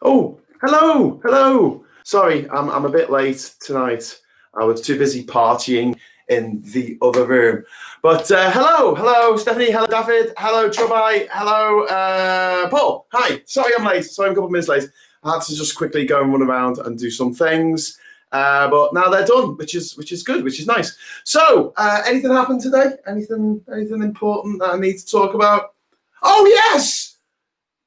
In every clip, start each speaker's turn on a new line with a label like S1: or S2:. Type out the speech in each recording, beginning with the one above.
S1: Oh, hello. Sorry, I'm a bit late tonight. I was too busy partying in the other room. But hello, Stephanie. Hello, David. Hello, Trobai. Hello, Paul. Hi. Sorry, I'm late. Sorry, I'm a couple of minutes late. I had to just quickly go and run around and do some things. But now they're done, which is good, which is nice. So, anything happened today? Anything important that I need to talk about? Oh yes,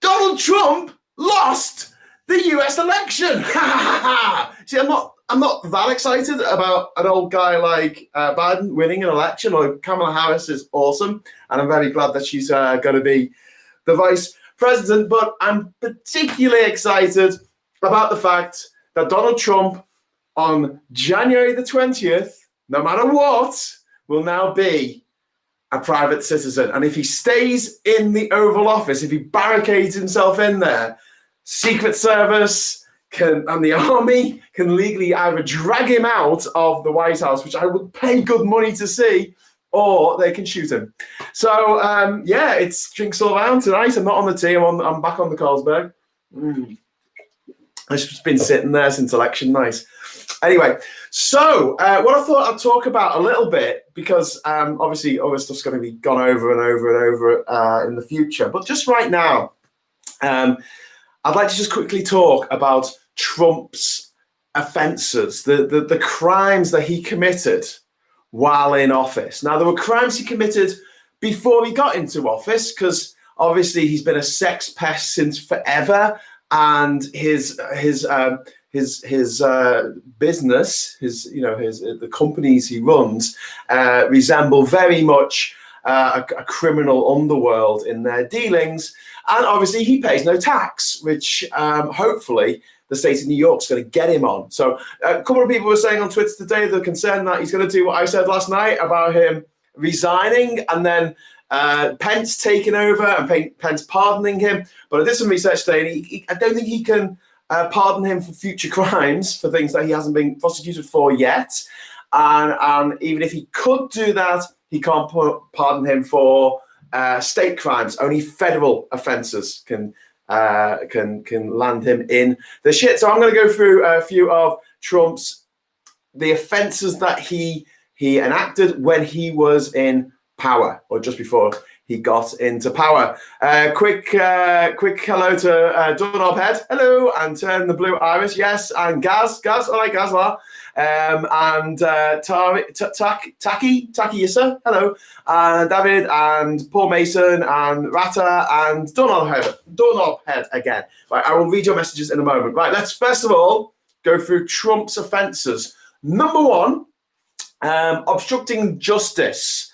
S1: Donald Trump lost the US election. See, I'm not that excited about an old guy like Biden winning an election. Or Kamala Harris is awesome, and I'm very glad that she's going to be the vice president. But I'm particularly excited about the fact that Donald Trump on January the 20th, no matter what, will now be a private citizen. And if he stays in the Oval Office, if he barricades himself in there, Secret Service and the army can legally either drag him out of the White House, which I would pay good money to see, or they can shoot him. So, it's drinks all around tonight. I'm not on the tea. I'm back on the Carlsberg. I've just been sitting there since election night. Anyway, so what I thought I'd talk about a little bit, because obviously all this stuff's going to be gone over and over and over in the future. But just right now, I'd like to just quickly talk about Trump's offences, the crimes that he committed while in office. Now, there were crimes he committed before he got into office, because obviously he's been a sex pest since forever, and his business, the companies he runs, resemble very much a criminal underworld in their dealings. And obviously he pays no tax, which hopefully the state of New York is going to get him on. So a couple of people were saying on Twitter today they're concerned that he's going to do what I said last night about him resigning and then Pence taking over and Pence pardoning him. But I did some research today, and I don't think he can pardon him for future crimes, for things that he hasn't been prosecuted for yet. And even if he could do that, he can't pardon him for state crimes. Only federal offences can land him in the shit. So I'm going to go through a few of the offences that he enacted when he was in power, or just before he got into power. Quick hello to Doorknob Head, hello, and Turn the Blue Iris, yes, and Gaz, all right, Gaz, and Taki Yissa, hello, and David, and Paul Mason, and Rata, and Doorknob Head again. Right, I will read your messages in a moment. Right, let's first of all go through Trump's offences. Number one, obstructing justice.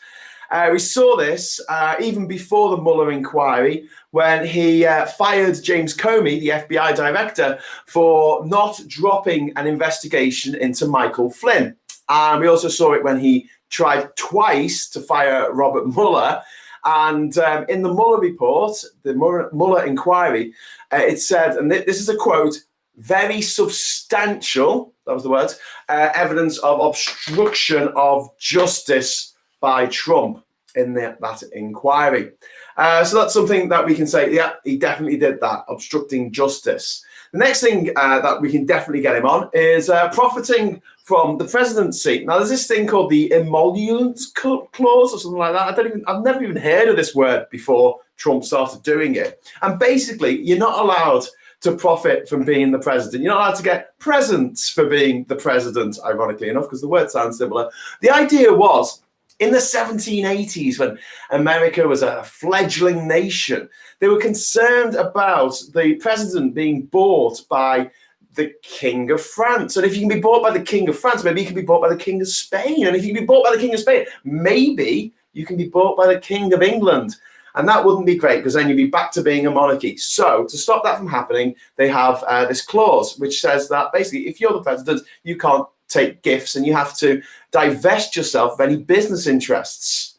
S1: We saw this even before the Mueller inquiry, when he fired James Comey, the FBI director, for not dropping an investigation into Michael Flynn. And we also saw it when he tried twice to fire Robert Mueller. And in the Mueller report, the Mueller inquiry, it said, and this is a quote, very substantial, that was the word, evidence of obstruction of justice by Trump in that inquiry. So that's something that we can say, yeah, he definitely did that, obstructing justice. The next thing that we can definitely get him on is profiting from the presidency. Now, there's this thing called the emoluments clause or something like that. I've never even heard of this word before Trump started doing it. And basically, you're not allowed to profit from being the president. You're not allowed to get presents for being the president, ironically enough, because the word sounds similar. The idea was, in the 1780s, when America was a fledgling nation, they were concerned about the president being bought by the King of France. And if you can be bought by the King of France, maybe you can be bought by the King of Spain. And if you can be bought by the King of Spain, maybe you can be bought by the King of England. And that wouldn't be great, because then you'd be back to being a monarchy. So to stop that from happening, they have this clause which says that basically if you're the president, you can't take gifts and you have to divest yourself of any business interests,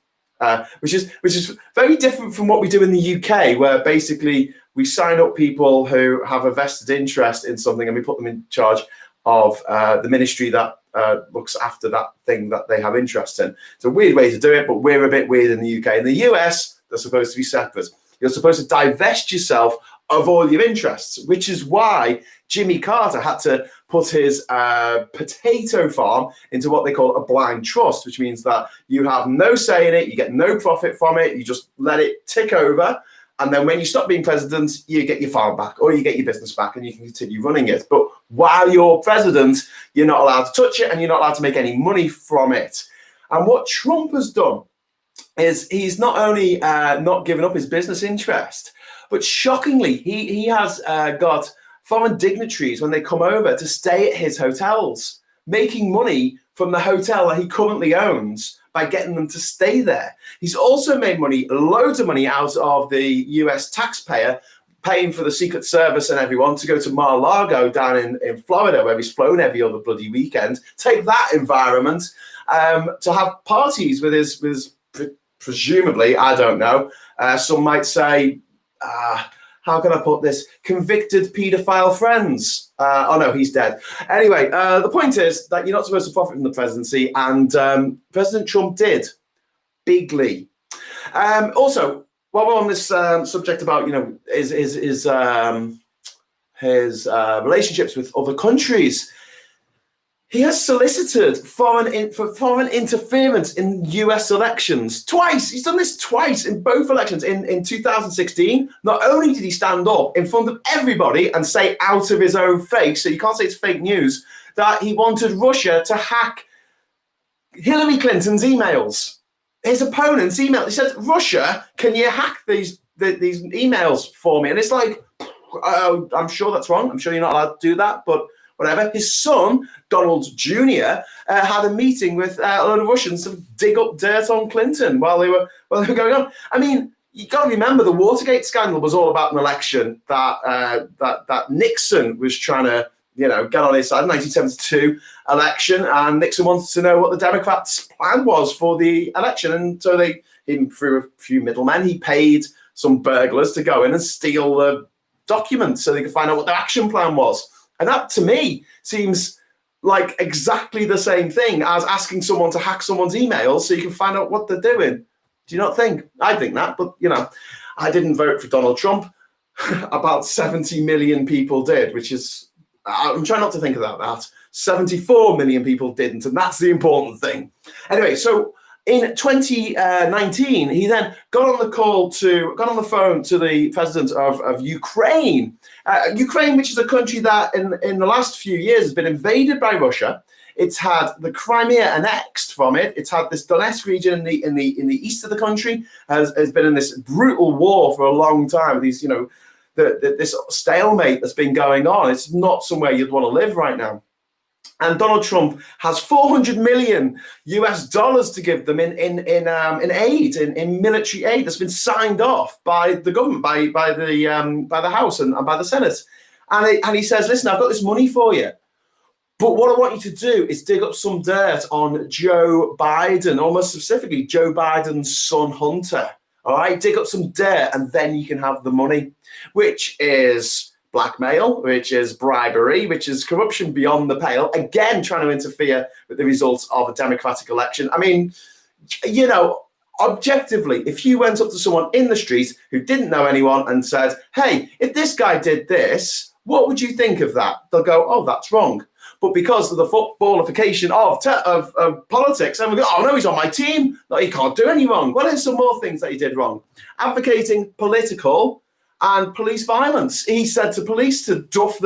S1: which is very different from what we do in the UK, where basically we sign up people who have a vested interest in something and we put them in charge of the ministry that looks after that thing that they have interest in. It's a weird way to do it, but we're a bit weird in the UK. In the US, they're supposed to be separate. You're supposed to divest yourself of all your interests, which is why Jimmy Carter had to put his potato farm into what they call a blind trust, which means that you have no say in it, you get no profit from it, you just let it tick over. And then when you stop being president, you get your farm back or you get your business back and you can continue running it. But while you're president, you're not allowed to touch it and you're not allowed to make any money from it. And what Trump has done is he's not only not given up his business interest, but shockingly, he has got foreign dignitaries when they come over to stay at his hotels, making money from the hotel that he currently owns by getting them to stay there. He's also made money, loads of money out of the US taxpayer, paying for the Secret Service and everyone to go to Mar-a-Lago down in Florida, where he's flown every other bloody weekend. Take that environment to have parties with his presumably, I don't know, some might say, how can I put this? Convicted paedophile friends. Oh no, he's dead. Anyway, the point is that you're not supposed to profit from the presidency, and President Trump did, bigly. Also, while we're on this subject about his relationships with other countries, he has solicited foreign interference in US elections twice. He's done this twice in both elections. In 2016, not only did he stand up in front of everybody and say out of his own face, so you can't say it's fake news, that he wanted Russia to hack Hillary Clinton's emails. His opponent's email. He said, Russia, can you hack these emails for me? And it's like, I'm sure that's wrong. I'm sure you're not allowed to do that, but whatever. His son, Donald Jr., had a meeting with a load of Russians to dig up dirt on Clinton while they were going on. I mean, you got to remember the Watergate scandal was all about an election that Nixon was trying to get on his side, 1972 election, and Nixon wanted to know what the Democrats' plan was for the election, and so through a few middlemen, he paid some burglars to go in and steal the documents so they could find out what their action plan was. And that, to me, seems like exactly the same thing as asking someone to hack someone's emails so you can find out what they're doing. Do you not think? I think that, but, I didn't vote for Donald Trump. About 70 million people did, which is, I'm trying not to think about that. 74 million people didn't, and that's the important thing. Anyway, so in 2019, he then got on the phone to the president of Ukraine. Ukraine, which is a country that in the last few years has been invaded by Russia. It's had the Crimea annexed from it. It's had this Donetsk region in the east of the country has been in this brutal war for a long time. These, this stalemate that's been going on. It's not somewhere you'd want to live right now. And Donald Trump has $400 million to give them in aid, in military aid that's been signed off by the government, by the House and by the Senate. And he says, listen, I've got this money for you, but what I want you to do is dig up some dirt on Joe Biden, almost specifically Joe Biden's son Hunter. All right, dig up some dirt, and then you can have the money, which is blackmail, which is bribery, which is corruption beyond the pale, again, trying to interfere with the results of a democratic election. I mean, objectively, if you went up to someone in the street who didn't know anyone and said, hey, if this guy did this, what would you think of that? They'll go, oh, that's wrong. But because of the footballification of politics, and we go, oh, no, he's on my team. No, he can't do any wrong. Well, there's some more things that he did wrong. Advocating political and police violence. He said to police to duff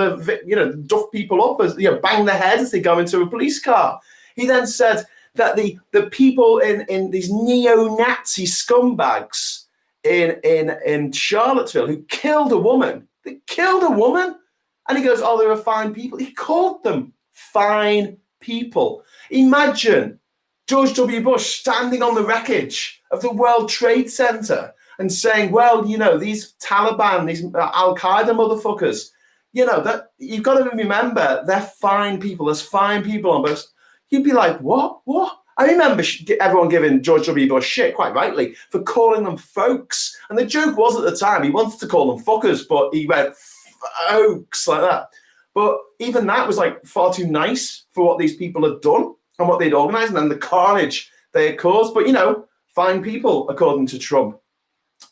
S1: people up, as bang their head as they go into a police car. He then said that the people in these neo-Nazi scumbags in Charlottesville who killed a woman, and he goes, oh, they were fine people. He called them fine people. Imagine George W. Bush standing on the wreckage of the World Trade Center and saying, well, these Taliban, these Al-Qaeda motherfuckers, that you've got to remember, they're fine people. There's fine people on both. You'd be like, what? I remember everyone giving George W. Bush shit, quite rightly, for calling them folks. And the joke was at the time, he wanted to call them fuckers, but he went folks like that. But even that was like far too nice for what these people had done and what they'd organized and then the carnage they had caused. But, fine people, according to Trump.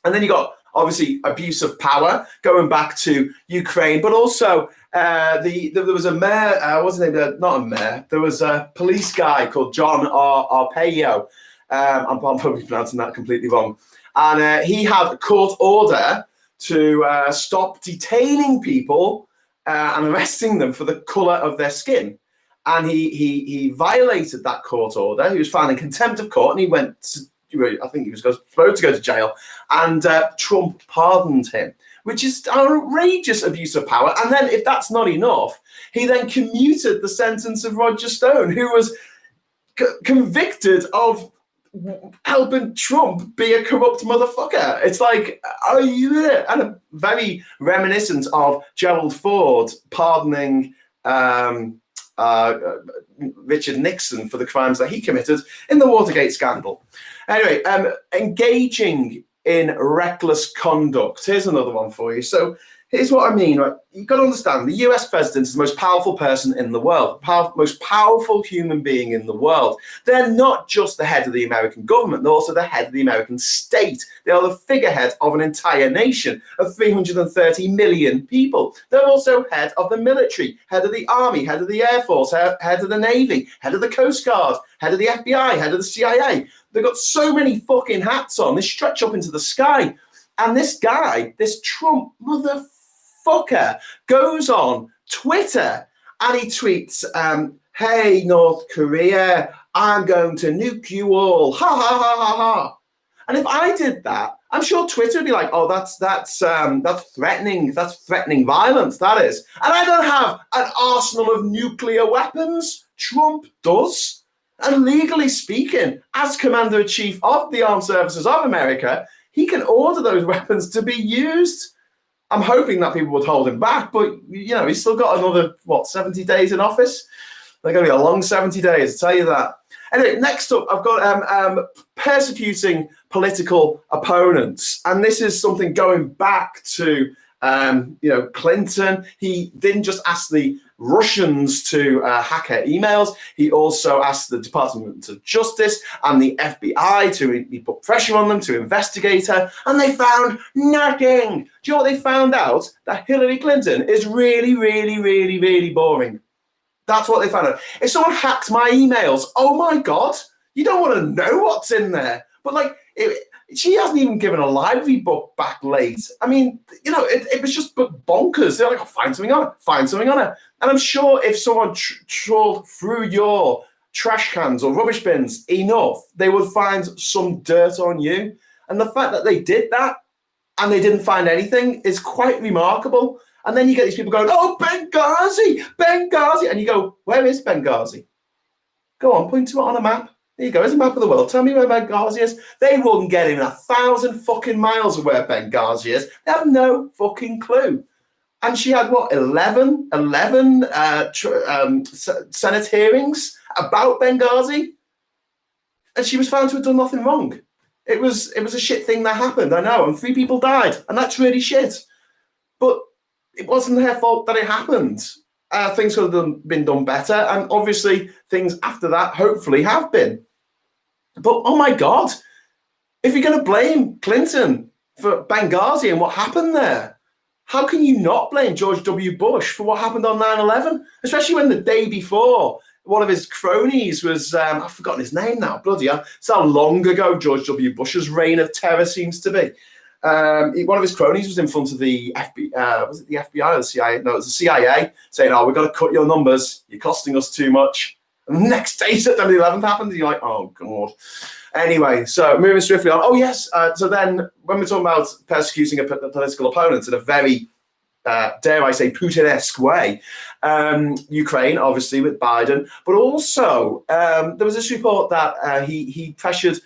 S1: And then you got obviously abuse of power, going back to Ukraine, but also there was a mayor, what's his name? Not a mayor. There was a police guy called John Arpaio. I'm probably pronouncing that completely wrong. And he had a court order to stop detaining people and arresting them for the colour of their skin. And he violated that court order. He was found in contempt of court, and he went to, I think he was supposed to go to jail. And Trump pardoned him, which is outrageous abuse of power. And then, if that's not enough, he then commuted the sentence of Roger Stone, who was convicted of helping Trump be a corrupt motherfucker. It's like, are you there? And very reminiscent of Gerald Ford pardoning Richard Nixon for the crimes that he committed in the Watergate scandal. Anyway, engaging in reckless conduct. Here's another one for you. So here's what I mean. Right? You've got to understand, the US president is the most powerful person in the world, most powerful human being in the world. They're not just the head of the American government, they're also the head of the American state. They are the figurehead of an entire nation of 330 million people. They're also head of the military, head of the army, head of the Air Force, head of the Navy, head of the Coast Guard, head of the FBI, head of the CIA. They've got so many fucking hats on, they stretch up into the sky. And this guy, this Trump motherfucker, goes on Twitter and he tweets, hey, North Korea, I'm going to nuke you all. Ha, ha, ha, ha, ha. And if I did that, I'm sure Twitter would be like, oh, that's threatening. That's threatening violence, that is. And I don't have an arsenal of nuclear weapons. Trump does. And legally speaking, as Commander-in-Chief of the Armed Services of America, he can order those weapons to be used. I'm hoping that people would hold him back, but, you know, he's still got another, 70 days in office? They're going to be a long 70 days, I'll tell you that. Anyway, next up, I've got persecuting political opponents. And this is something going back to, Clinton. He didn't just ask the Russians to hack her emails. He also asked the Department of Justice and the FBI to put pressure on them to investigate her, and they found nothing. Do you know what they found out? That Hillary Clinton is really, really, really, really boring. That's what they found out. If someone hacks my emails, oh my God, you don't want to know what's in there. But she hasn't even given a library book back late. I mean, it was just bonkers. They're like, oh, find something on it. And I'm sure if someone trawled through your trash cans or rubbish bins enough, they would find some dirt on you. And the fact that they did that and they didn't find anything is quite remarkable. And then you get these people going, oh, Benghazi. And you go, where is Benghazi? Go on, point to it on a map. There you go, here's a map of the world. Tell me where Benghazi is. They wouldn't get even 1,000 fucking miles of where Benghazi is. They have no fucking clue. And she had, 11 Senate hearings about Benghazi? And she was found to have done nothing wrong. It was a shit thing that happened, I know, and 3 people died. And that's really shit. But it wasn't their fault that it happened. Things could have been done better, and obviously things after that hopefully have been. But oh my God, if you're going to blame Clinton for Benghazi and what happened there, how can you not blame George W. Bush for what happened on 9/11? Especially when the day before, one of his cronies was, I've forgotten his name now, bloody hell. It's how long ago George W. Bush's reign of terror seems to be. One of his cronies was in front of the FBI, was it the FBI or the CIA? No, it was the CIA, saying, oh, we've got to cut your numbers. You're costing us too much. And the next day, September the 11th happened, and you're like, oh, God. Anyway, so moving swiftly on. Oh, yes. So then when we're talking about persecuting a political opponent in a very, dare I say, Putin-esque way, Ukraine, obviously, with Biden, but also there was this report that he pressured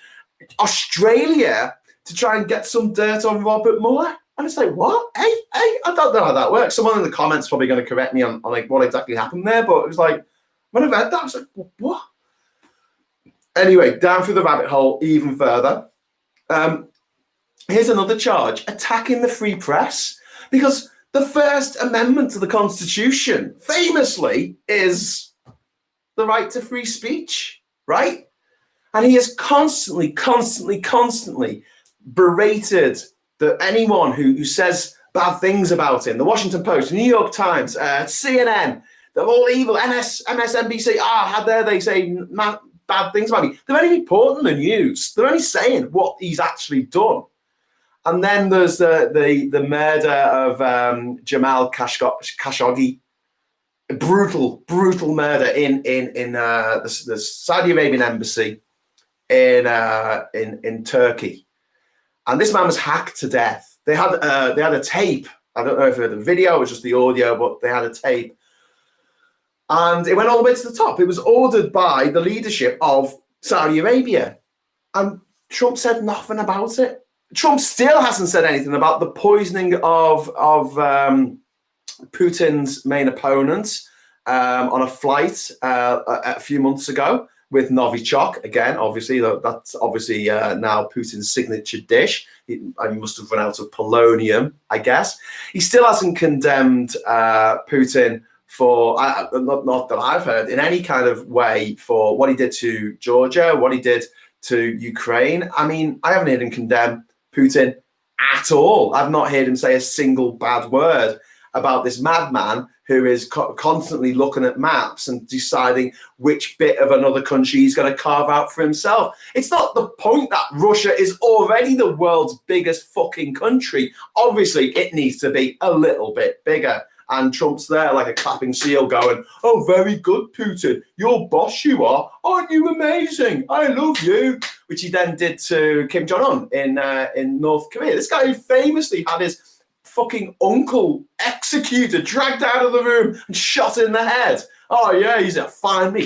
S1: Australia to try and get some dirt on Robert Mueller. And it's like, what? Hey, I don't know how that works. Someone in the comments probably going to correct me on what exactly happened there, but it was like, when I read that, I was like, what? Anyway, down through the rabbit hole even further. Here's another charge, attacking the free press. Because the First Amendment to the Constitution, famously, is the right to free speech, right? And he has constantly berated that anyone who says bad things about him, the Washington Post, New York Times, CNN, they're all evil. MSNBC, how dare they say bad things about me? They're only reporting the news. They're only saying what he's actually done. And then there's the murder of Jamal Khashoggi, a brutal murder in the Saudi Arabian embassy in Turkey. And this man was hacked to death. They had a tape. I don't know if it was the video or just the audio, but they had a tape. And it went all the way to the top. It was ordered by the leadership of Saudi Arabia. And Trump said nothing about it. Trump still hasn't said anything about the poisoning of Putin's main opponent on a flight a few months ago with Novichok. Again, obviously, that's obviously now Putin's signature dish. I must have run out of polonium, I guess. He still hasn't condemned Putin for, not that I've heard, in any kind of way for what he did to Georgia, what he did to Ukraine. I mean, I haven't heard him condemn Putin at all. I've not heard him say a single bad word about this madman who is constantly looking at maps and deciding which bit of another country he's going to carve out for himself. It's not the point that Russia is already the world's biggest fucking country. Obviously, it needs to be a little bit bigger. And Trump's there like a clapping seal going, oh, very good, Putin. You're boss, you are. Aren't you amazing? I love you. Which he then did to Kim Jong-un in North Korea. This guy who famously had his fucking uncle executed, dragged out of the room and shot in the head. Oh, yeah, he's a fine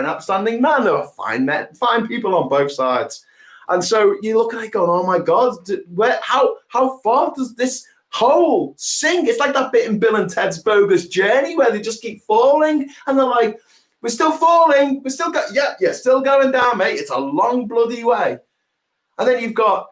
S1: upstanding man. There are fine people on both sides. And so you look at it going, oh, my God, how far does this hole sink? It's like that bit in Bill and Ted's Bogus Journey where they just keep falling and they're like, we're still falling, still going down, mate. It's a long bloody way. And then you've got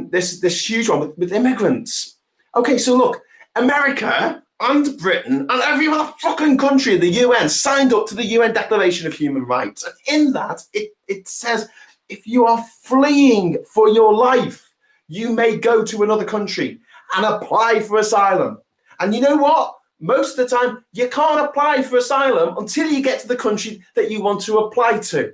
S1: this huge one with immigrants. Okay, so look, America and Britain and every other fucking country in the UN signed up to the UN Declaration of Human Rights, and in that it says if you are fleeing for your life, you may go to another country and apply for asylum. And you know what? Most of the time, you can't apply for asylum until you get to the country that you want to apply to.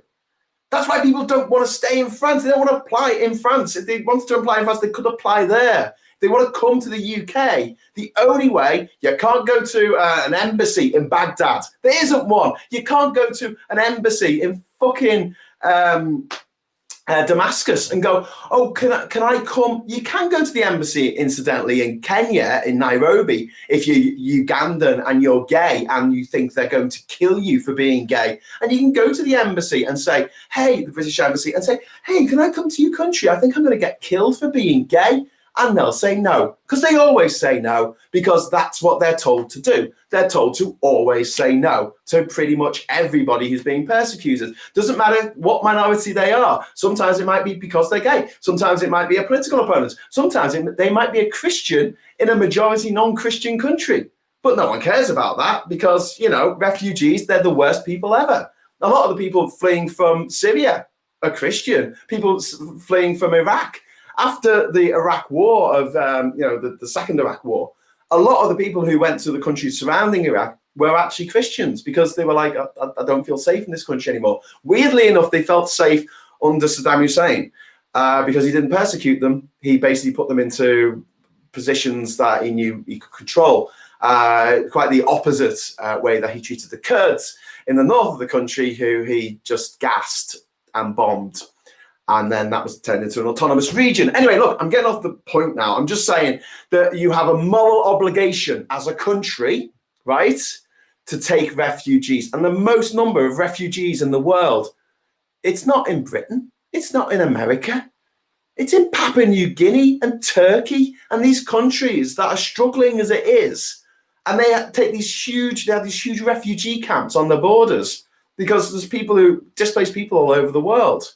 S1: That's why people don't want to stay in France. They don't want to apply in France. If they wanted to apply in France, they could apply there. If they want to come to the UK, the only way, you can't go to an embassy in Baghdad. There isn't one. You can't go to an embassy in fucking Damascus and go, oh, can I come? You can go to the embassy, incidentally, in Kenya, in Nairobi, if you're Ugandan and you're gay and you think they're going to kill you for being gay. And you can go to the embassy and say, hey, the British embassy, and say, hey, can I come to your country? I think I'm going to get killed for being gay. And they'll say no, because they always say no, because that's what they're told to do. They're told to always say no to pretty much everybody who's being persecuted. Doesn't matter what minority they are. Sometimes it might be because they're gay. Sometimes it might be a political opponent. Sometimes they might be a Christian in a majority non-Christian country. But no one cares about that because, you know, refugees, they're the worst people ever. A lot of the people fleeing from Syria are Christian. People fleeing from Iraq. After the Iraq war of, the second Iraq war, a lot of the people who went to the countries surrounding Iraq were actually Christians because they were like, I don't feel safe in this country anymore. Weirdly enough, they felt safe under Saddam Hussein because he didn't persecute them. He basically put them into positions that he knew he could control. Quite the opposite way that he treated the Kurds in the north of the country, who he just gassed and bombed. And then that was turned into an autonomous region. Anyway, look, I'm getting off the point now. I'm just saying that you have a moral obligation as a country, right, to take refugees. And the most number of refugees in the world, it's not in Britain. It's not in America. It's in Papua New Guinea and Turkey and these countries that are struggling as it is. And they have these huge refugee camps on the borders because there's displaced people all over the world.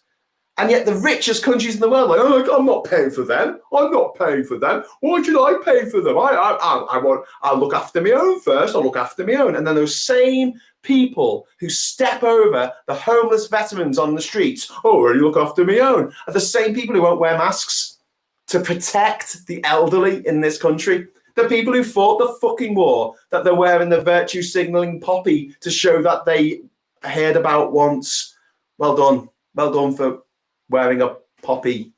S1: And yet the richest countries in the world are like, oh, I'm not paying for them. I'm not paying for them. Why should I pay for them? I'll look after my own first. I'll look after my own. And then those same people who step over the homeless veterans on the streets, oh, I'll look after my own, are the same people who won't wear masks. to protect the elderly in this country. The people who fought the fucking war, that they're wearing the virtue signaling poppy to show that they heard about once. Well done. Well done for wearing a poppy.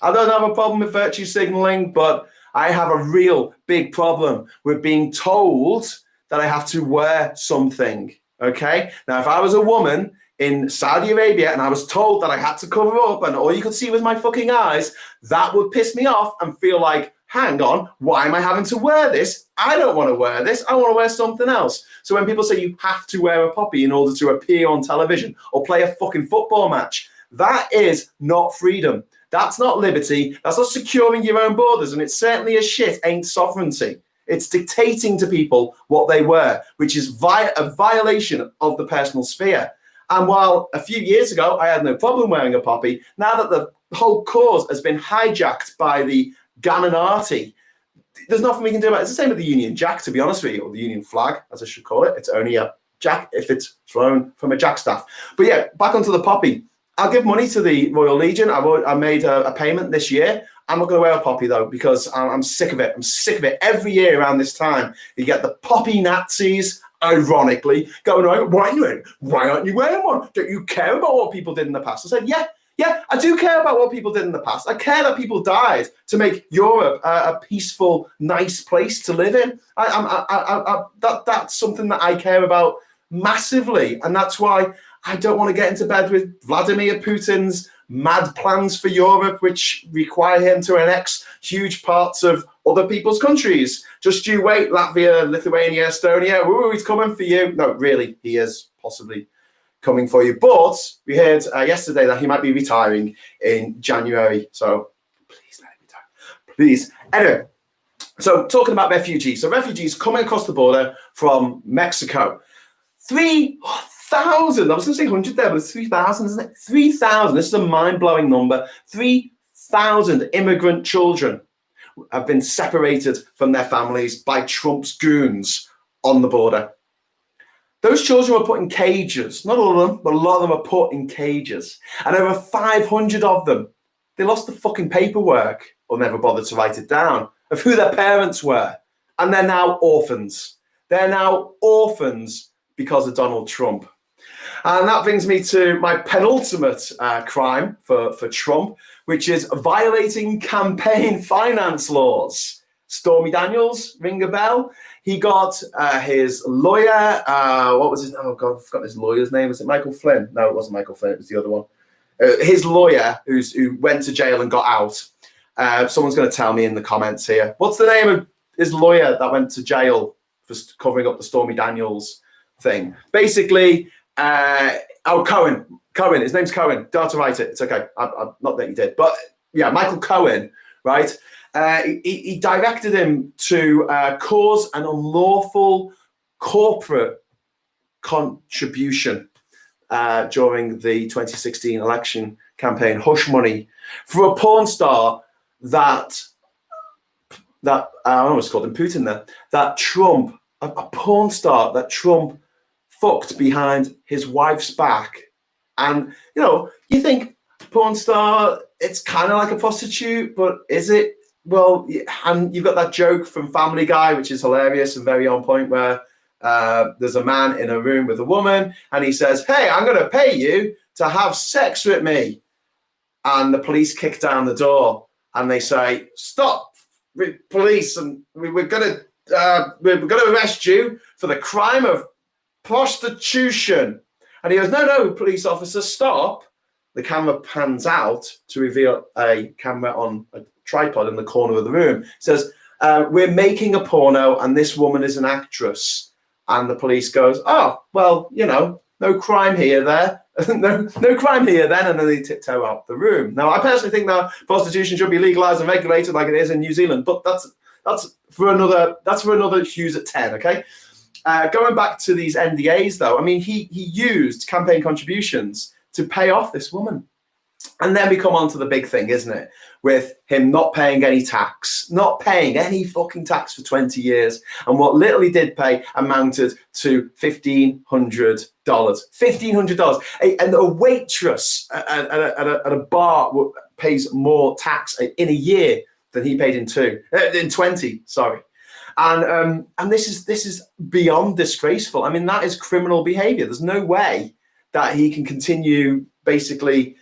S1: I don't have a problem with virtue signaling, but I have a real big problem with being told that I have to wear something. Okay? Now, if I was a woman in Saudi Arabia and I was told that I had to cover up and all you could see was my fucking eyes, that would piss me off and feel like, hang on, why am I having to wear this? I don't want to wear this. I want to wear something else. So when people say you have to wear a poppy in order to appear on television or play a fucking football match, that is not freedom. That's not liberty. That's not securing your own borders. And it certainly as shit ain't sovereignty. It's dictating to people what they wear, which is a violation of the personal sphere. And while a few years ago I had no problem wearing a poppy, now that the whole cause has been hijacked by the Gaminati, there's nothing we can do about it. It's the same with the Union Jack, to be honest with you, or the Union flag, as I should call it. It's only a jack if it's flown from a jack staff. But yeah, back onto the poppy. I'll give money to the Royal Legion. I made a payment this year. I'm not going to wear a poppy, though, because I'm sick of it. I'm sick of it. Every year around this time, you get the poppy Nazis, ironically, going around, why aren't you wearing one? Don't you care about what people did in the past? I said, yeah, I do care about what people did in the past. I care that people died to make Europe a peaceful, nice place to live in. That's something that I care about massively. And that's why I don't want to get into bed with Vladimir Putin's mad plans for Europe, which require him to annex huge parts of other people's countries. Just you wait, Latvia, Lithuania, Estonia. Ooh, he's coming for you. No, really, he is possibly coming for you. But we heard yesterday that he might be retiring in January. So please let him retire. Please. Anyway, so talking about refugees. So refugees coming across the border from Mexico. 3,000. I was going to say 100 there, but it's 3,000, isn't it? 3,000. This is a mind-blowing number. 3,000 immigrant children have been separated from their families by Trump's goons on the border. Those children were put in cages. Not all of them, but a lot of them are put in cages. And over 500 of them, they lost the fucking paperwork or never bothered to write it down of who their parents were. And they're now orphans. They're now orphans because of Donald Trump. And that brings me to my penultimate crime for Trump, which is violating campaign finance laws. Stormy Daniels, ring a bell? He got his lawyer, what was his, oh God, I forgot his lawyer's name. Was it Michael Flynn? No, it wasn't Michael Flynn, it was the other one. His lawyer, who went to jail and got out. Someone's going to tell me in the comments here. What's the name of his lawyer that went to jail for covering up the Stormy Daniels thing? Basically, Cohen. His name's Cohen. Don't have to write it. It's okay. Not that he did, but yeah, Michael Cohen, right? He directed him to cause an unlawful corporate contribution during the 2016 election campaign, hush money, for a porn star that I almost called him Putin there, that Trump, a porn star that Trump fucked behind his wife's back. And, you know, you think porn star, it's kind of like a prostitute, but is it? Well, and you've got that joke from Family Guy, which is hilarious and very on point, where there's a man in a room with a woman and he says, hey, I'm going to pay you to have sex with me. And the police kick down the door and they say, stop, police, and we're going to arrest you for the crime of prostitution. And he goes, no, police officer, stop. The camera pans out to reveal a camera on a tripod in the corner of the room. It says, we're making a porno and this woman is an actress. And the police goes, oh, well, you know, no crime here there. no crime here then. And then they tiptoe out the room. Now, I personally think that prostitution should be legalized and regulated like it is in New Zealand, but that's for another Hughes at 10, okay? Going back to these NDAs, though, I mean, he used campaign contributions to pay off this woman. And then we come on to the big thing, isn't it? With him not paying any tax, not paying any fucking tax for 20 years. And what little he did pay amounted to $1,500. $1,500. And a waitress at a bar pays more tax in a year than he paid in 20. Sorry. And this is beyond disgraceful. I mean, that is criminal behavior. There's no way that he can continue basically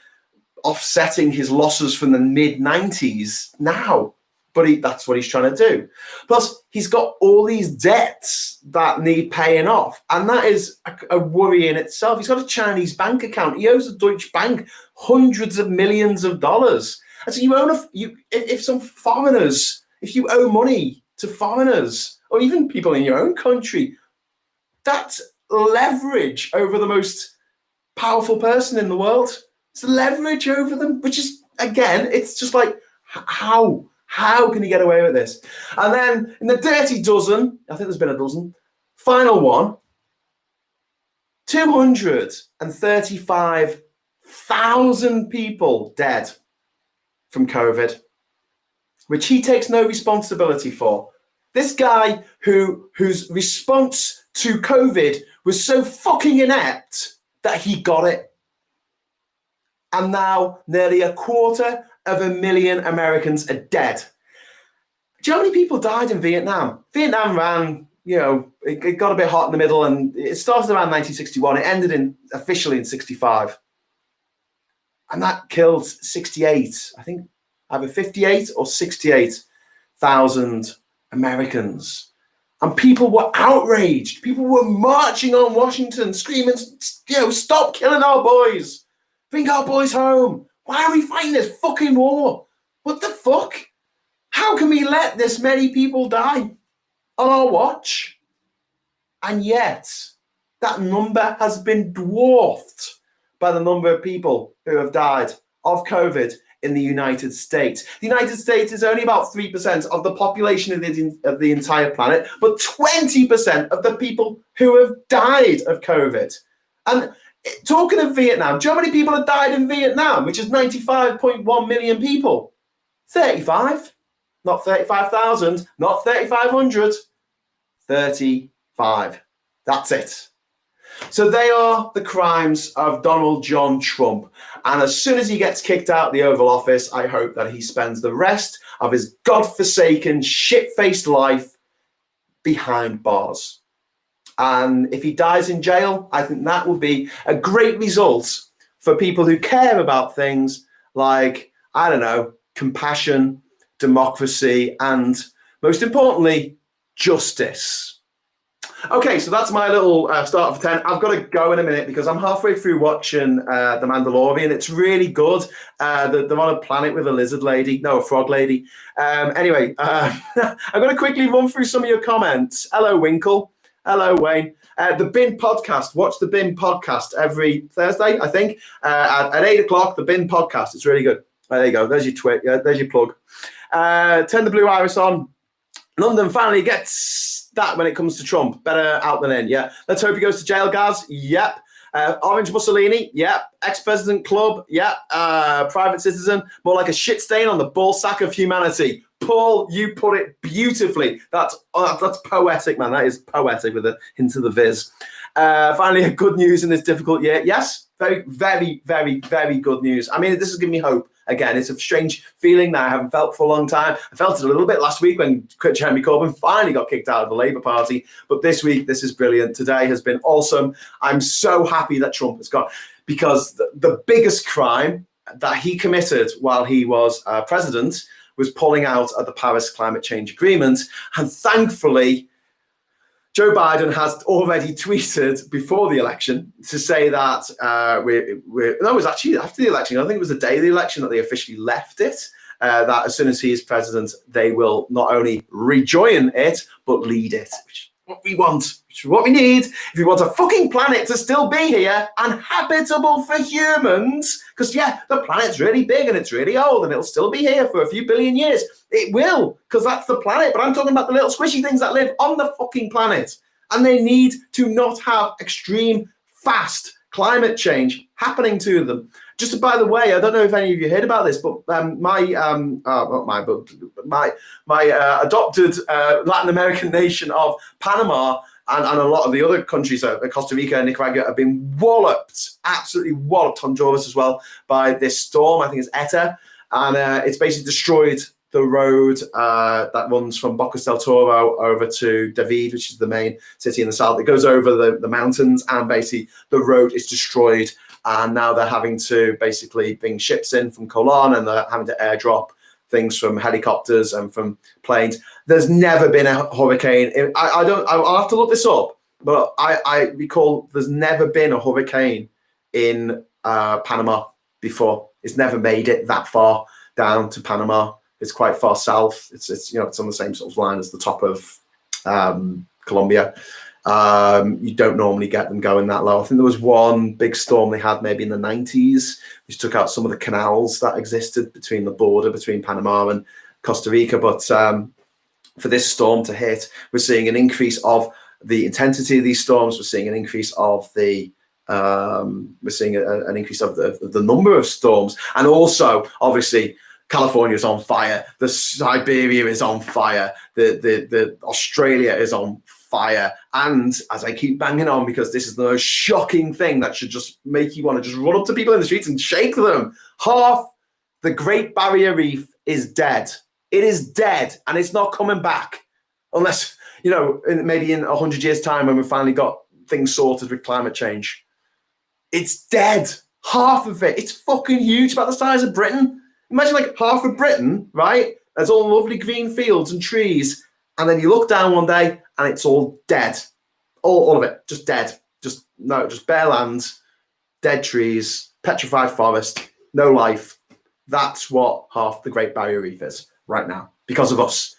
S1: offsetting his losses from the mid-90s now. But that's what he's trying to do. Plus, he's got all these debts that need paying off. And that is a worry in itself. He's got a Chinese bank account. He owes the Deutsche Bank hundreds of millions of dollars. And so if you owe money to foreigners, or even people in your own country, that's leverage over the most powerful person in the world. It's leverage over them, which is, again, it's just like, how can you get away with this? And then in the dirty dozen, I think there's been a dozen, final one, 235,000 people dead from COVID, which he takes no responsibility for. This guy whose response to COVID was so fucking inept that he got it. And now nearly 250,000 Americans are dead. Do you know how many people died in Vietnam? Vietnam ran, it got a bit hot in the middle, and it started around 1961. It ended officially in 65. And that killed 68, I think either 58 or 68,000 Americans. And people were outraged. People were marching on Washington, screaming, stop killing our boys. Bring our boys home. Why are we fighting this fucking war? What the fuck? How can we let this many people die on our watch? And yet, that number has been dwarfed by the number of people who have died of COVID in the United States. The United States is only about 3% of the population of the entire planet, but 20% of the people who have died of COVID. And talking of Vietnam, do you know how many people have died in Vietnam, which is 95.1 million people? 35. Not 35,000, not 3,500. 35. That's it. So they are the crimes of Donald John Trump. And as soon as he gets kicked out of the Oval Office, I hope that he spends the rest of his godforsaken, shit-faced life behind bars. And if he dies in jail, I think that will be a great result for people who care about things like, I don't know, compassion, democracy, and most importantly, justice. Okay, so that's my little start of 10. I've got to go in a minute because I'm halfway through watching The Mandalorian. It's really good. They're on a planet with a frog lady. Anyway, I'm going to quickly run through some of your comments. Hello, Winkle. Hello, Wayne. The Bin Podcast. Watch the Bin Podcast every Thursday, I think, at 8 o'clock. The Bin Podcast. It's really good. There you go. There's your tweet. There's your plug. Turn the blue iris on. London finally gets that when it comes to Trump. Better out than in, yeah. Let's hope he goes to jail, Gaz. Yep. Orange Mussolini. Yep. Ex-President Club. Yep. Private citizen. More like a shit stain on the ball sack of humanity. Paul, you put it beautifully. That's poetic, man. That is poetic with a hint of the viz. Finally, a good news in this difficult year. Yes, very, very, very, very good news. I mean, this has given me hope. Again, it's a strange feeling that I haven't felt for a long time. I felt it a little bit last week when Jeremy Corbyn finally got kicked out of the Labour Party. But this week, this is brilliant. Today has been awesome. I'm so happy that Trump has gone, because the biggest crime that he committed while he was president was pulling out of the Paris Climate Change Agreement. And thankfully, Joe Biden has already tweeted before the election to say that it was actually after the election. I think it was the day of the election that they officially left it. That as soon as he is president, they will not only rejoin it, but lead it, which is what we want, which is what we need. If we want a fucking planet to still be here and habitable for humans, because, yeah, the planet's really big and it's really old and it'll still be here for a few billion years. It will, because that's the planet. But I'm talking about the little squishy things that live on the fucking planet. And they need to not have extreme, fast climate change happening to them. Just by the way, I don't know if any of you heard about this, but my adopted Latin American nation of Panama and a lot of the other countries, Costa Rica and Nicaragua, have been walloped, absolutely walloped, Honduras as well, by this storm. I think it's Bette. and it's basically destroyed the road that runs from Bocas del Toro over to David, which is the main city in the south. It goes over the mountains, and basically the road is destroyed. And now they're having to basically bring ships in from Colon, and they're having to airdrop things from helicopters and from planes. There's never been a hurricane. I'll have to look this up, but I recall there's never been a hurricane in Panama before. It's never made it that far down to Panama. It's quite far south. It's on the same sort of line as the top of Colombia. You don't normally get them going that low. I think there was one big storm they had maybe in the 90s, which took out some of the canals that existed between the border between Panama and Costa Rica. But for this storm to hit, we're seeing an increase of the intensity of these storms. We're seeing an increase of the the number of storms, and also obviously California is on fire. The Siberia is on fire. The Australia is on fire. And as I keep banging on, because this is the most shocking thing that should just make you want to just run up to people in the streets and shake them. Half the Great Barrier Reef is dead. It is dead, and it's not coming back unless, maybe in 100 years' time when we've finally got things sorted with climate change. It's dead. Half of it. It's fucking huge, about the size of Britain. Imagine like half of Britain, right? There's all lovely green fields and trees. And then you look down one day and it's all dead. All of it, just dead. Just bare land, dead trees, petrified forest, no life. That's what half the Great Barrier Reef is right now, because of us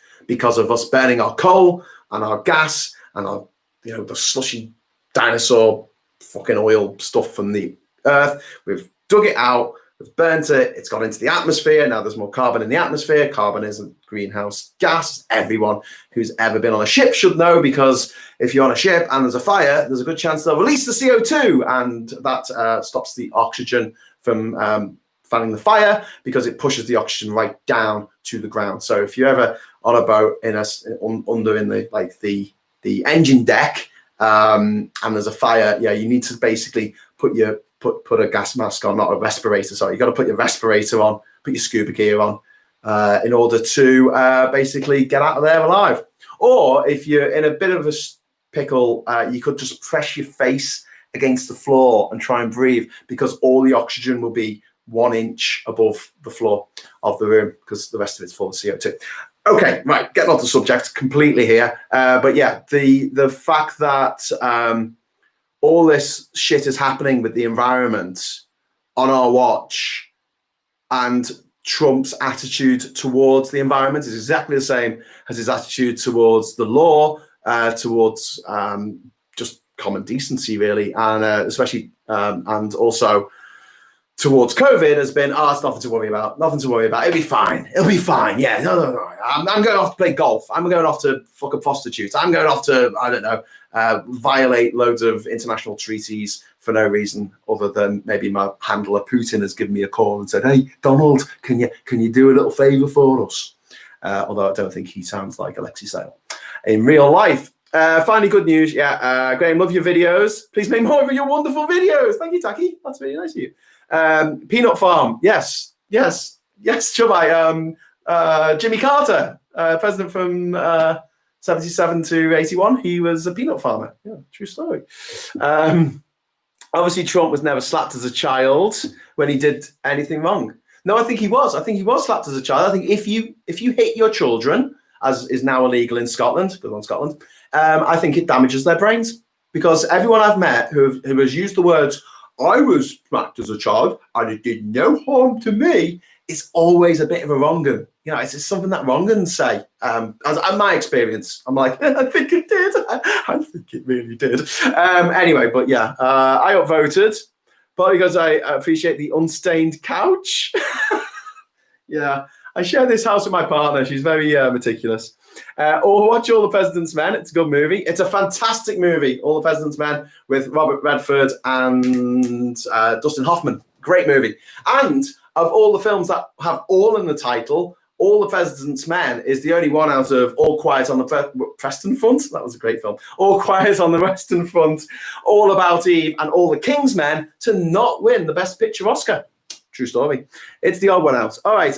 S1: burning our coal and our gas and our, the slushy dinosaur fucking oil stuff from the earth. We've dug it out. We've burnt it. It's gone into the atmosphere. Now there's more carbon in the atmosphere. Carbon is a greenhouse gas. Everyone who's ever been on a ship should know, because if you're on a ship and there's a fire, there's a good chance they'll release the CO2, and that stops the oxygen from fanning the fire, because it pushes the oxygen right down to the ground. So if you're ever on a boat in the engine deck and there's a fire, you need to basically put a gas mask on, not a respirator. Sorry, you got to put your respirator on, put your scuba gear on, in order to basically get out of there alive. Or if you're in a bit of a pickle, you could just press your face against the floor and try and breathe, because all the oxygen will be 1 inch above the floor of the room, because the rest of it's full of CO2. Okay, right, getting off the subject completely here. But yeah, the fact that all this shit is happening with the environment on our watch, and Trump's attitude towards the environment is exactly the same as his attitude towards the law, towards just common decency, really, and especially and also towards COVID has been, it's nothing to worry about. It'll be fine. Yeah, no. I'm going off to play golf. I'm going off to fuck a prostitute. I'm going off to, I don't know, violate loads of international treaties for no reason other than maybe my handler Putin has given me a call and said, "Hey, Donald, can you do a little favor for us?" Although I don't think he sounds like Alexei Sayle in real life. Finally, good news. Graham, love your videos. Please make more of your wonderful videos. Thank you, Taki. That's really nice of you. Peanut Farm. Yes, Chubai. Jimmy Carter, president from 77 to 81. He was a peanut farmer. Yeah, true story. Obviously, Trump was never slapped as a child when he did anything wrong. No, I think he was. Slapped as a child. I think if you hit your children, as is now illegal in Scotland, good on Scotland, I think it damages their brains, because everyone I've met who has used the words, "I was smacked as a child and it did no harm to me," it's always a bit of a wrong un. It's just something that wrong uns say. As my experience, I'm like, I think it did. I think it really did. Anyway, but yeah, I upvoted, partly because I appreciate the unstained couch. Yeah, I share this house with my partner. She's very meticulous. Or watch All the President's Men. It's a good movie. It's a fantastic movie, All the President's Men, with Robert Redford and Dustin Hoffman. Great movie. And of all the films that have all in the title, All the President's Men is the only one out of All Quiet on the Preston Front. That was a great film. All Quiet on the Western Front, All About Eve, and All the King's Men to not win the Best Picture Oscar. True story. It's the odd one out. All right.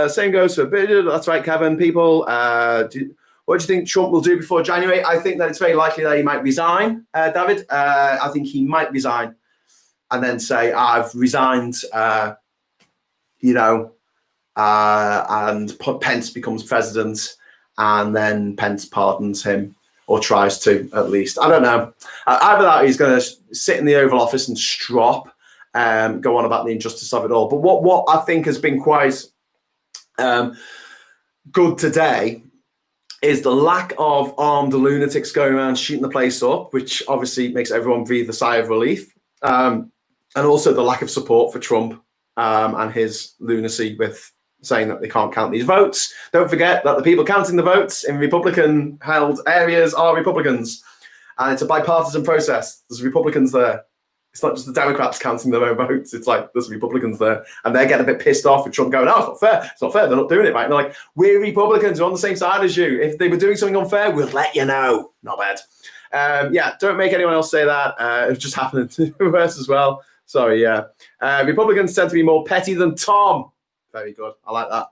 S1: Same goes for that's right, Kevin. People, what do you think Trump will do before January? I think that it's very likely that he might resign, David. I think he might resign and then say, I've resigned, and Pence becomes president, and then Pence pardons him, or tries to, at least. I don't know. Either that, he's going to sit in the Oval Office and strop, go on about the injustice of it all. But what I think has been quite good today is the lack of armed lunatics going around shooting the place up, which obviously makes everyone breathe a sigh of relief. And also the lack of support for Trump and his lunacy with saying that they can't count these votes. Don't forget that the people counting the votes in Republican-held areas are Republicans. And it's a bipartisan process. There's Republicans there. It's not just the Democrats counting their own votes. It's like there's Republicans there. And they're getting a bit pissed off with Trump going, oh, it's not fair. It's not fair. They're not doing it right. And they're like, we're Republicans. We're on the same side as you. If they were doing something unfair, we'll let you know. Not bad. Don't make anyone else say that. It just happened to us as well. Sorry, yeah. Republicans tend to be more petty than Tom. Very good. I like that.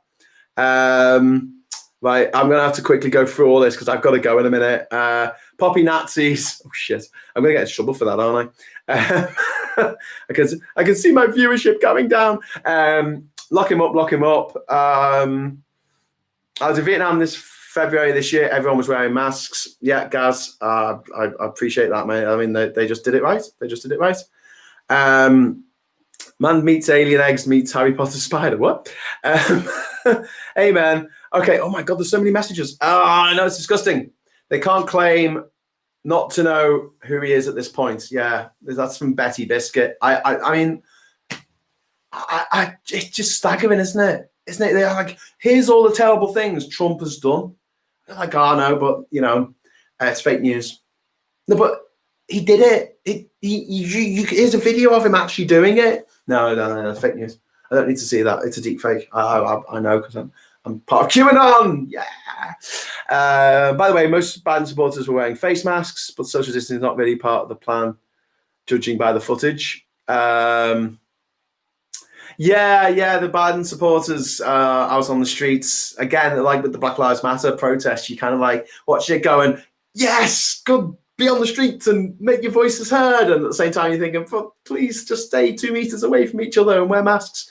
S1: Right, I'm going to have to quickly go through all this because I've got to go in a minute. Poppy Nazis. Oh, shit. I'm going to get in trouble for that, aren't I? I can see my viewership going down. Lock him up. I was in Vietnam this February this year. Everyone was wearing masks. Yeah, Gaz, I appreciate that, mate. I mean, they just did it right. Man meets alien eggs meets Harry Potter spider. What? Amen. Okay. Oh my God, there's so many messages. I know, it's disgusting. They can't claim not to know who he is at this point. Yeah, that's from Betty Biscuit. I mean, it's just staggering, isn't it? They're like, here's all the terrible things Trump has done. They're like, oh no, but it's fake news. No, but he did it. Here's a video of him actually doing it. No, fake news. I don't need to see that. It's a deep fake. I know because I'm part of QAnon. Yeah. By the way, most Biden supporters were wearing face masks, but social distancing is not really part of the plan, judging by the footage. The Biden supporters out on the streets again, like with the Black Lives Matter protest. You kind of like watch it going, yes, good. Be on the streets and make your voices heard, and at the same time you're thinking, please just stay 2 meters away from each other and wear masks.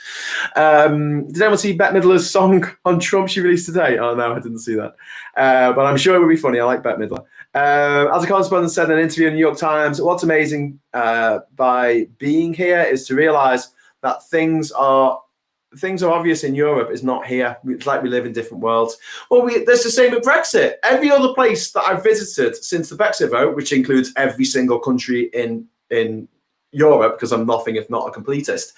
S1: Did anyone see Bette Midler's song on Trump she released today? Oh no, I didn't see that, but I'm sure it would be funny. I like Bette Midler. As a correspondent said in an interview in the New York Times, what's amazing by being here is to realize that things are obvious in Europe is not here. It's like we live in different worlds. Well, there's the same with Brexit. Every other place that I've visited since the Brexit vote, which includes every single country in Europe, because I'm nothing if not a completist,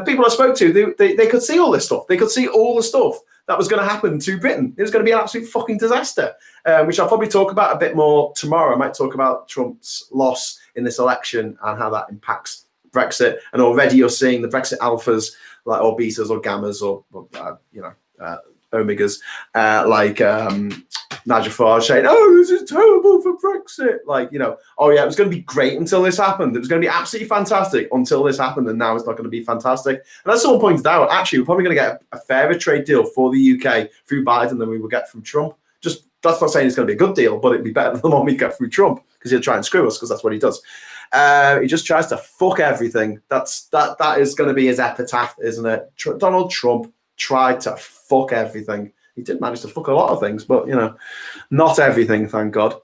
S1: people I spoke to, they could see all this stuff. They could see all the stuff that was going to happen to Britain. It was going to be an absolute fucking disaster, which I'll probably talk about a bit more tomorrow. I might talk about Trump's loss in this election and how that impacts Brexit. And already you're seeing the Brexit alphas, like or betas or gammas or omegas, Nigel Farage saying, "Oh, this is terrible for Brexit." Oh yeah, it was going to be great until this happened. It was going to be absolutely fantastic until this happened, and now it's not going to be fantastic. And as someone pointed out, actually, we're probably going to get a fairer trade deal for the UK through Biden than we will get from Trump. Just that's not saying it's going to be a good deal, but it'd be better than the one we get through Trump because he'll try and screw us because that's what he does. He just tries to fuck everything. That is going to be his epitaph, isn't it? Donald Trump tried to fuck everything. He did manage to fuck a lot of things, but not everything, thank God.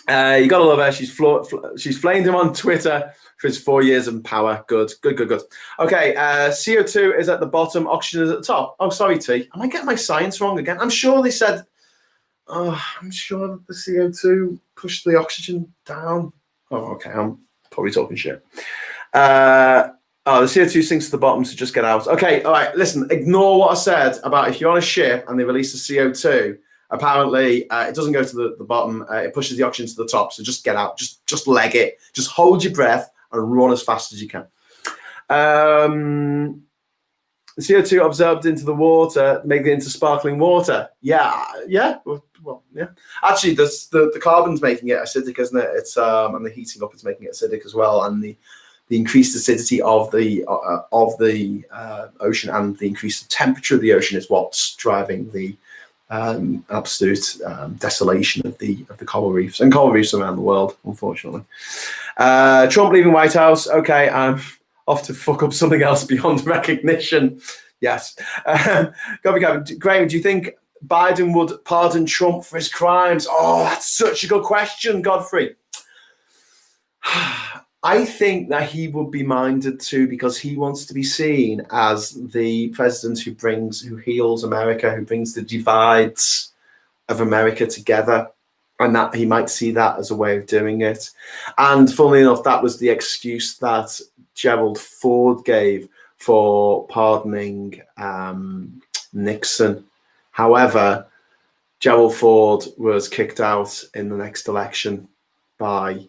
S1: You gotta love her. She's flamed him on Twitter for his 4 years in power. Good. Okay, CO2 is at the bottom, oxygen is at the top. Oh, sorry, T. Am I getting my science wrong again? I'm sure they said. I'm sure that the CO2 pushed the oxygen down. Oh, okay. I'm probably talking shit. The CO2 sinks to the bottom, so just get out. Okay, all right. Listen, ignore what I said about if you're on a ship and they release the CO2. Apparently, it doesn't go to the bottom. It pushes the oxygen to the top. So just get out. Just leg it. Just hold your breath and run as fast as you can. The CO2 absorbed into the water, making it into sparkling water. Yeah. Well, yeah. Actually, the carbon's making it acidic, isn't it? It's and the heating up is making it acidic as well, and the increased acidity of the ocean and the increased temperature of the ocean is what's driving the absolute desolation of the coral reefs and coral reefs around the world, unfortunately. Trump leaving White House. Okay, I'm off to fuck up something else beyond recognition. Yes. Graham, do you think Biden would pardon Trump for his crimes? Oh, that's such a good question, Godfrey. I think that he would be minded to, because he wants to be seen as the president who heals America, who brings the divides of America together, and that he might see that as a way of doing it. And funnily enough, that was the excuse that Gerald Ford gave for pardoning Nixon. However, Gerald Ford was kicked out in the next election by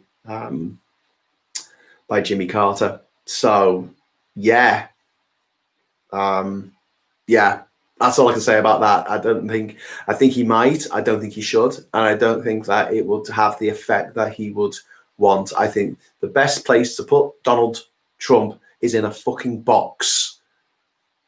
S1: Jimmy Carter. So, yeah, that's all I can say about that. I think he might. I don't think he should. And I don't think that it would have the effect that he would want. I think the best place to put Donald Trump is in a fucking box,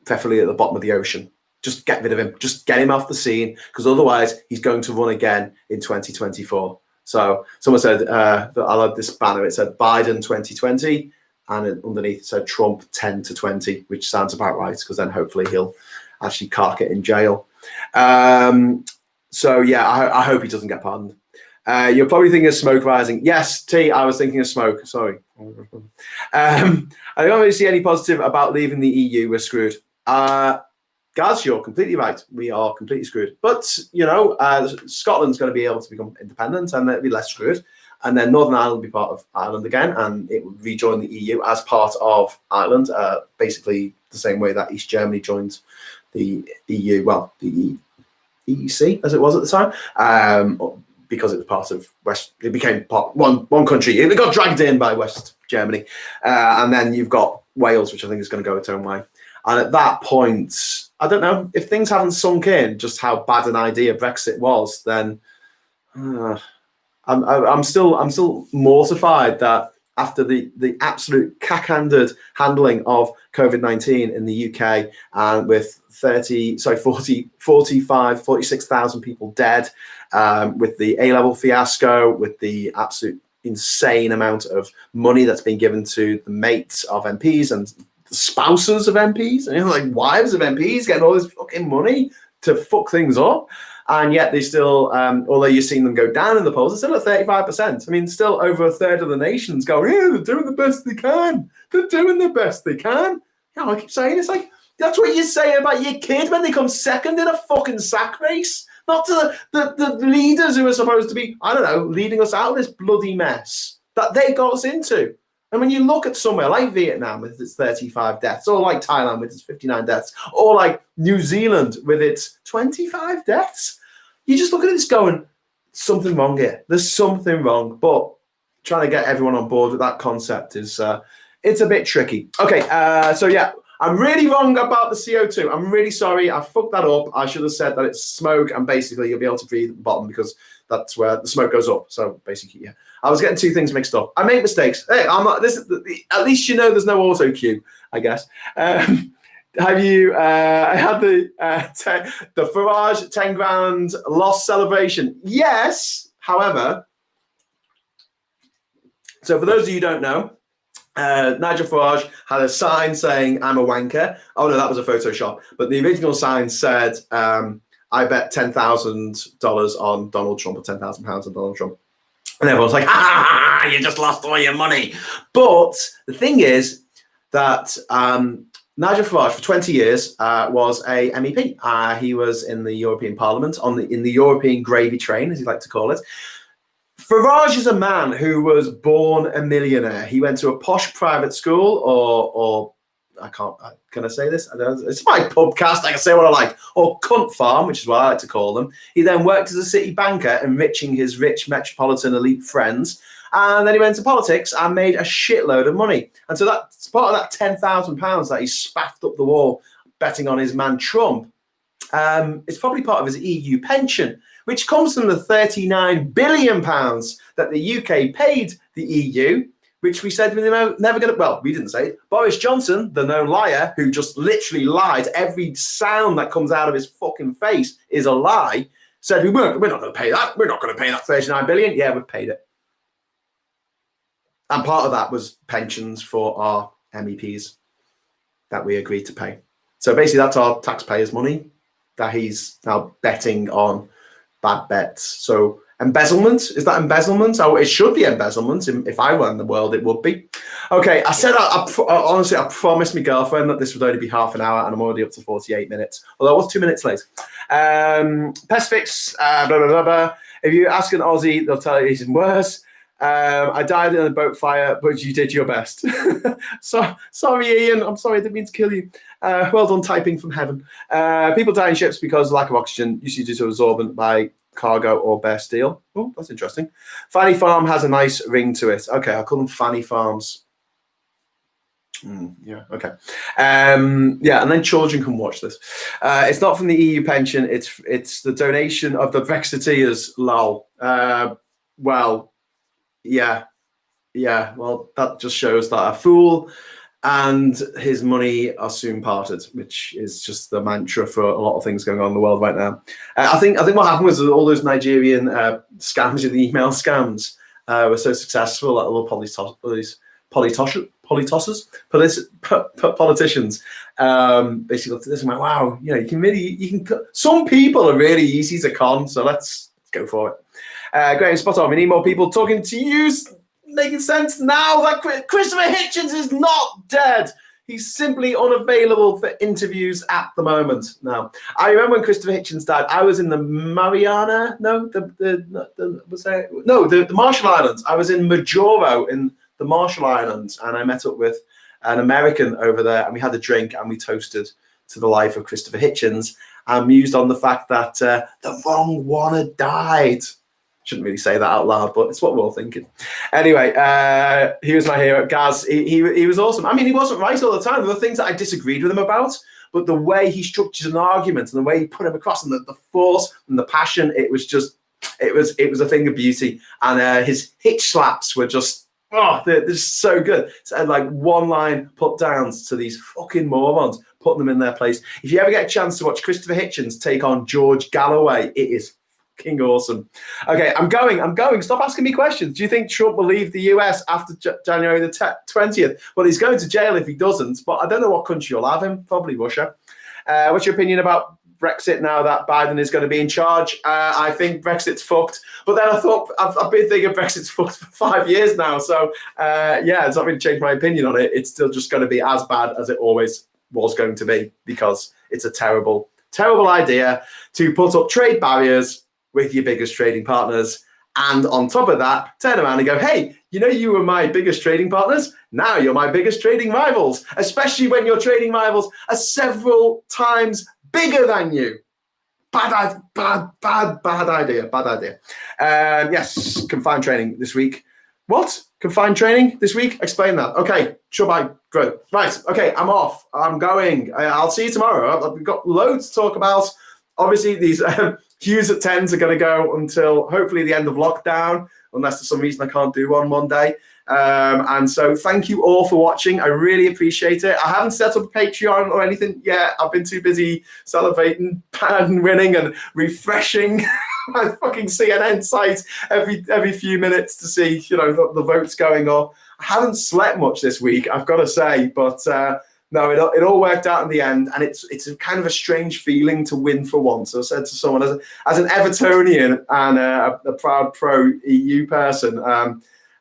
S1: preferably at the bottom of the ocean. Just get rid of him. Just get him off the scene, because otherwise he's going to run again in 2024. So someone said, I love this banner. It said Biden 2020, and underneath it said Trump 10 to 20, which sounds about right, because then hopefully he'll actually cark it in jail. So yeah, I hope he doesn't get pardoned. You're probably thinking of smoke rising. Yes, T, I was thinking of smoke. Sorry. I don't really see any positive about leaving the EU. We're screwed. Guys, you're completely right. We are completely screwed. But, Scotland's going to be able to become independent, and it'll be less screwed. And then Northern Ireland will be part of Ireland again, and it will rejoin the EU as part of Ireland, basically the same way that East Germany joined the EU, well, the EEC, as it was at the time, because it was part of it became one country. It got dragged in by West Germany. And then you've got Wales, which I think is going to go its own way. And at that point, I don't know, if things haven't sunk in just how bad an idea Brexit was, then I'm still mortified that after the absolute cack-handed handling of COVID-19 in the UK, and with 46,000 people dead, with the A-level fiasco, with the absolute insane amount of money that's been given to the mates of MPs and the spouses of MPs, and like wives of MPs getting all this fucking money to fuck things up. And yet they still, although you're seeing them go down in the polls, they're still at 35%. I mean, still over a third of the nation's going, yeah, they're doing the best they can. They're doing the best they can. You know, I keep saying, it's like, that's what you say about your kid when they come second in a fucking sack race. Not to the leaders who are supposed to be, I don't know, leading us out of this bloody mess that they got us into. And when you look at somewhere like Vietnam with its 35 deaths, or like Thailand with its 59 deaths, or like New Zealand with its 25 deaths, you just look at this going, something wrong here. There's something wrong. But trying to get everyone on board with that concept is, it's a bit tricky. Okay, so yeah, I'm really wrong about the CO2. I'm really sorry. I fucked that up. I should have said that it's smoke, and basically you'll be able to breathe at the bottom because that's where the smoke goes up. So basically, yeah. I was getting two things mixed up. I make mistakes. Hey, I'm not. This at least you know there's no auto cue, I guess. Have you had the Farage 10 grand loss celebration? Yes. However, so for those of you who don't know, Nigel Farage had a sign saying "I'm a wanker." Oh no, that was a Photoshop. But the original sign said, "I bet $10,000 on Donald Trump, or £10,000 on Donald Trump." And everyone's like, "Ah, you just lost all your money." But the thing is that Nigel Farage, for 20 years, was a MEP. He was in the European Parliament, in the European gravy train, as he liked to call it. Farage is a man who was born a millionaire. He went to a posh private school, or I can't, can I say this? I don't know. It's my podcast, I can say what I like. Or cunt farm, which is what I like to call them. He then worked as a city banker, enriching his rich metropolitan elite friends. And then he went to politics and made a shitload of money. And so that's part of that £10,000 that he spaffed up the wall betting on his man Trump. It's probably part of his EU pension, which comes from the £39 billion that the UK paid the EU which we said we were never going to, well, we didn't say it. Boris Johnson, the known liar, who just literally lied, every sound that comes out of his fucking face is a lie, said we're not going to pay that. We're not going to pay that 39 billion. Yeah, we've paid it. And part of that was pensions for our MEPs that we agreed to pay. So basically that's our taxpayers' money that he's now betting on bad bets. So embezzlement, is that embezzlement? Oh, it should be embezzlement. If I were in the world, it would be. Okay, I said, honestly, I promised my girlfriend that this would only be half an hour, and I'm already up to 48 minutes, although I was 2 minutes late. Pest blah, blah, blah, blah. If you ask an Aussie, they'll tell you it's even worse. I died in a boat fire, but you did your best. So sorry, Ian. I'm sorry, I didn't mean to kill you. Well done, typing from heaven. People die in ships because of lack of oxygen, usually due to absorbent by cargo or bare steel. Oh, that's interesting. Fanny Farm has a nice ring to it. Okay, I'll call them Fanny Farms. Yeah, okay. Yeah, and then children can watch this. It's not from the EU pension. It's the donation of the Brexiteers. Lol. Well. Yeah. Well, that just shows that a fool and his money are soon parted, which is just the mantra for a lot of things going on in the world right now. I think what happened was all those Nigerian scams, the email scams, were so successful that a lot of politicians basically looked at this and went, "Wow, you can. Some people are really easy to con, so let's go for it." Graham, spot on. We need more people talking to you, making sense now that Christopher Hitchens is not dead. He's simply unavailable for interviews at the moment. Now, I remember when Christopher Hitchens died, I was in the the Marshall Islands. I was in Majuro in the Marshall Islands, and I met up with an American over there, and we had a drink, and we toasted to the life of Christopher Hitchens, and mused on the fact that the wrong one had died. Shouldn't really say that out loud, but it's what we're all thinking. Anyway, he was my hero. Gaz, he was awesome. I mean, he wasn't right all the time. There were things that I disagreed with him about, but the way he structured an argument and the way he put him across and the force and the passion, it was a thing of beauty. And his hitch slaps were just, they're just so good. So like one line put downs to these fucking morons, putting them in their place. If you ever get a chance to watch Christopher Hitchens take on George Galloway, it is fucking awesome. Okay, I'm going. Stop asking me questions. Do you think Trump will leave the US after January the 20th? Well, he's going to jail if he doesn't, but I don't know what country will have him. Probably Russia. What's your opinion about Brexit now that Biden is going to be in charge? I think Brexit's fucked. But then I thought, I've been thinking Brexit's fucked for 5 years now. So, it's not really changed my opinion on it. It's still just going to be as bad as it always was going to be, because it's a terrible, terrible idea to put up trade barriers with your biggest trading partners. And on top of that, turn around and go, hey, you were my biggest trading partners. Now you're my biggest trading rivals, especially when your trading rivals are several times bigger than you. Bad idea. Yes, confined training this week. What? Confined training this week? Explain that. Okay, sure, bye. Great. Right, okay, I'm off. I'm going. I'll see you tomorrow. We've got loads to talk about. Obviously, these Hughes at 10s are going to go until hopefully the end of lockdown, unless for some reason I can't do one day. And so thank you all for watching. I really appreciate it. I haven't set up a Patreon or anything yet. I've been too busy celebrating Biden winning and refreshing my fucking CNN site every few minutes to see, the votes going up. I haven't slept much this week, I've got to say, but no, it all worked out in the end, and it's a kind of a strange feeling to win for once. So I said to someone, as an Evertonian and a proud pro-EU person,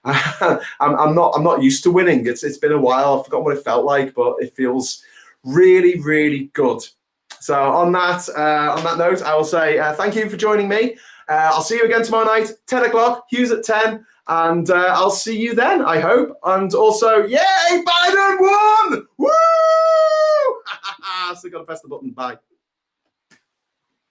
S1: I'm not used to winning. It's been a while. I've forgotten what it felt like, but it feels really, really good. So on that note, I will say thank you for joining me. I'll see you again tomorrow night, 10 o'clock, Hughes at 10. And I'll see you then, I hope. And also, yay, Biden won! Woo! Still got to press the button. Bye.